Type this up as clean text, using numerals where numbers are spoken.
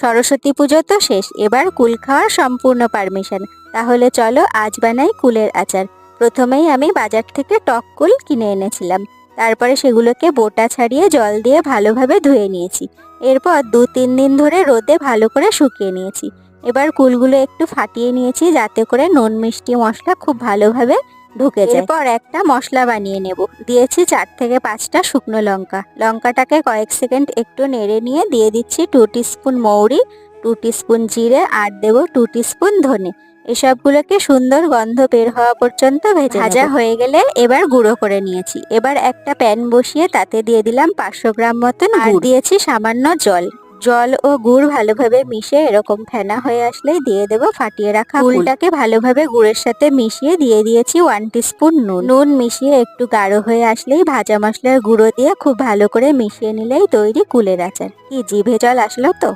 সরস্বতী পুজো তো শেষ, এবার কুল খাওয়ার সম্পূর্ণ পারমিশন। তাহলে চলো আজ বানাই কুলের আচার। প্রথমেই আমি বাজার থেকে টক কুল কিনে এনেছিলাম। তারপরে সেগুলোকে বোটা ছাড়িয়ে জল দিয়ে ভালোভাবে ধুয়ে নিয়েছি। এরপর 2-3 দিন ধরে রোদে ভালো করে শুকিয়ে নিয়েছি। এবার কুলগুলো একটু ফাটিয়ে নিয়েছি যাতে করে নুন মিষ্টি মশলা খুব ভালোভাবে ঢুকে যায়। এরপর একটা মশলা বানিয়ে নেব। দিয়েছি 4 থেকে 5টা শুকনো লঙ্কা। লঙ্কাটাকে কয়েক সেকেন্ড একটু নেড়ে নিয়ে দিয়ে দিচ্ছি 2 টিস্পুন মৌরি, 2 টিস্পুন জিরে আর দেবো 2 টিস্পুন ধনে। এসবগুলোকে সুন্দর গন্ধ বের হওয়া পর্যন্ত ভাজা হয়ে গেলে এবার গুঁড়ো করে নিয়েছি। এবার একটা প্যান বসিয়ে তাতে দিয়ে দিলাম 500 গ্রাম মতন গুড়, দিয়েছি সামান্য জল। জল ও গুড় ভালোভাবে মিশে এরকম ফেনা হয়ে আসলেই দিয়ে দেবো ফাটিয়ে রাখা কুলটাকে ভালোভাবে গুড়ের সাথে মিশিয়ে দিয়ে দিয়েছি 1 টিস্পুন নুন। নুন মিশিয়ে একটু গাঢ় হয়ে আসলেই ভাজা মশলার গুঁড়ো দিয়ে খুব ভালো করে মিশিয়ে নিলেই তৈরি কুলের আচার। কি জিভে জল আসলো তো।